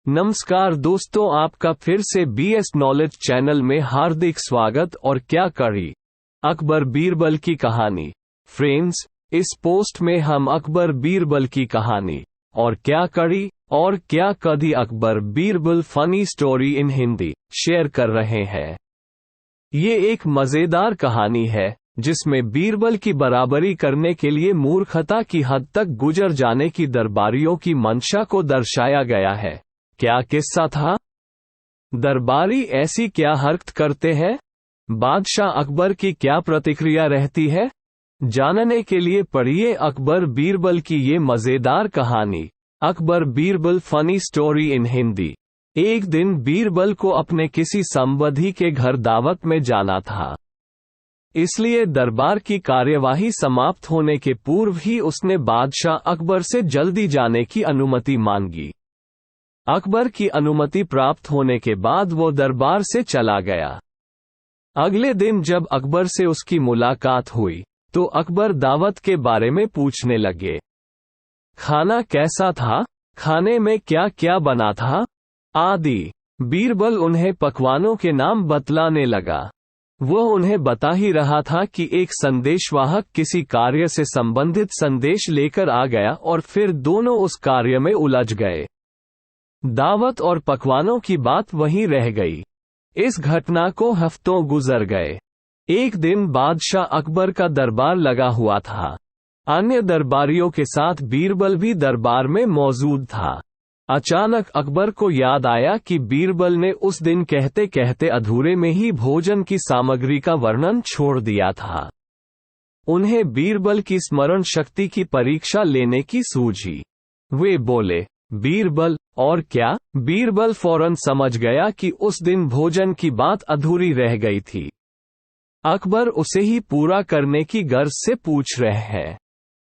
नमस्कार दोस्तों, आपका फिर से बीएस नॉलेज चैनल में हार्दिक स्वागत। और क्या करी अकबर बीरबल की कहानी। फ्रेंड्स, इस पोस्ट में हम अकबर बीरबल की कहानी और क्या करी और क्या कदी Akbar Birbal funny story in Hindi share कर रहे हैं। ये एक मजेदार कहानी है जिसमें बीरबल की बराबरी करने के लिए मूर्खता की हद तक गुजर जाने की दरबारियों की मंशा को दर्शाया गया है। क्या किस्सा था? दरबारी ऐसी क्या हरकत करते हैं? बादशाह अकबर की क्या प्रतिक्रिया रहती है? जानने के लिए पढ़िए अकबर बीरबल की ये मजेदार कहानी, Akbar Birbal funny story in Hindi. एक दिन बीरबल को अपने किसी संबंधी के घर दावत में जाना था, इसलिए दरबार की कार्यवाही समाप्त होने के पूर्व ही उसने बादशाह अकबर से जल्दी जाने की अनुमति मांगी। अकबर की अनुमति प्राप्त होने के बाद वो दरबार से चला गया। अगले दिन जब अकबर से उसकी मुलाकात हुई तो अकबर दावत के बारे में पूछने लगे। खाना कैसा था? खाने में क्या क्या बना था? आदि। बीरबल उन्हें पकवानों के नाम बतलाने लगा। वह उन्हें बता ही रहा था कि एक संदेशवाहक किसी कार्य से संबंधित संदेश लेकर आ गया और फिर दोनों उस कार्य में उलझ गए। दावत और पकवानों की बात वहीं रह गई। इस घटना को हफ्तों गुजर गए। एक दिन बादशाह अकबर का दरबार लगा हुआ था। अन्य दरबारियों के साथ बीरबल भी दरबार में मौजूद था। अचानक अकबर को याद आया कि बीरबल ने उस दिन कहते कहते अधूरे में ही भोजन की सामग्री का वर्णन छोड़ दिया था। उन्हें बीरबल की स्मरण शक्ति की परीक्षा लेने की सूझी। वे बोले, बीरबल, और क्या? बीरबल फौरन समझ गया कि उस दिन भोजन की बात अधूरी रह गई थी। अकबर उसे ही पूरा करने की गर्ज से पूछ रहे हैं।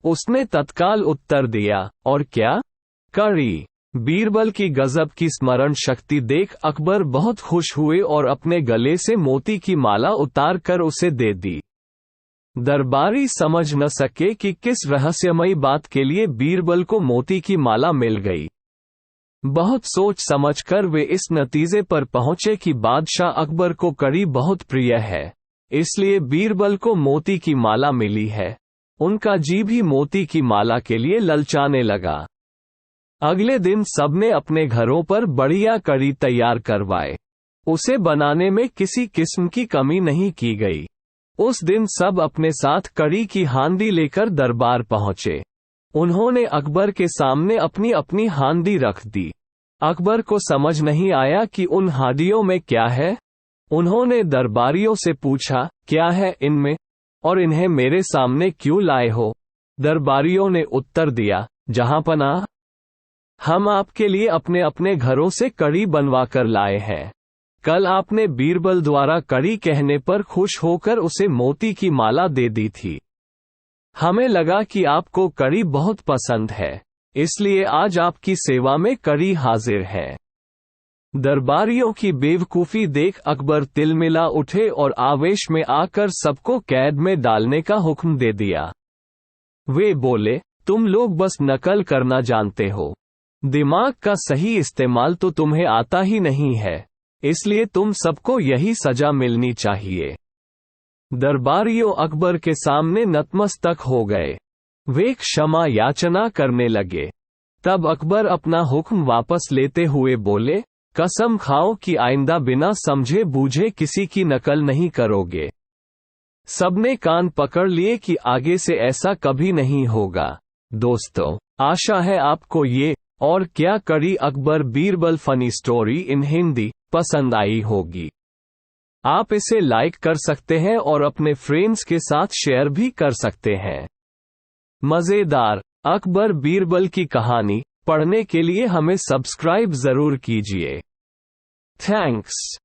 उसने तत्काल उत्तर दिया, और क्या? करी। बीरबल की गजब की स्मरण शक्ति देख अकबर बहुत खुश हुए और अपने गले से मोती की माला उतार कर उसे दे दी। दरबारी समझ न सके कि किस रहस्यमयी बात के लिए बीरबल को मोती की माला मिल गई। बहुत सोच समझकर वे इस नतीजे पर पहुंचे कि बादशाह अकबर को कड़ी बहुत प्रिय है, इसलिए बीरबल को मोती की माला मिली है। उनका जी भी मोती की माला के लिए ललचाने लगा। अगले दिन सबने अपने घरों पर बढ़िया कड़ी तैयार करवाए। उसे बनाने में किसी किस्म की कमी नहीं की गई। उस दिन सब अपने साथ कड़ी की हांडी लेकर दरबार पहुंचे। उन्होंने अकबर के सामने अपनी अपनी हांडी रख दी। अकबर को समझ नहीं आया कि उन हांडियों में क्या है। उन्होंने दरबारियों से पूछा, क्या है इनमें, और इन्हें मेरे सामने क्यों लाए हो? दरबारियों ने उत्तर दिया, जहांपनाह, हम आपके लिए अपने अपने घरों से कड़ी बनवा कर लाए हैं। कल आपने बीरबल द्वारा कड़ी कहने पर खुश होकर उसे मोती की माला दे दी थी। हमें लगा कि आपको कड़ी बहुत पसंद है, इसलिए आज आपकी सेवा में कड़ी हाजिर है। दरबारियों की बेवकूफ़ी देख अकबर तिलमिला उठे और आवेश में आकर सबको कैद में डालने का हुक्म दे दिया। वे बोले, तुम लोग बस नकल करना जानते हो। दिमाग का सही इस्तेमाल तो तुम्हें आता ही नहीं है, इसलिए तुम सबको यही सजा मिलनी चाहिए। दरबारियों अकबर के सामने नतमस्तक हो गए। वे क्षमा याचना करने लगे। तब अकबर अपना हुक्म वापस लेते हुए बोले, कसम खाओ कि आइंदा बिना समझे बूझे किसी की नकल नहीं करोगे। सबने कान पकड़ लिए कि आगे से ऐसा कभी नहीं होगा। दोस्तों, आशा है आपको ये और क्या करी Akbar Birbal funny story in Hindi पसंद आई होगी। आप इसे लाइक कर सकते हैं और अपने फ्रेंड्स के साथ शेयर भी कर सकते हैं। मजेदार अकबर बीरबल की कहानी पढ़ने के लिए हमें सब्सक्राइब जरूर कीजिए। थैंक्स।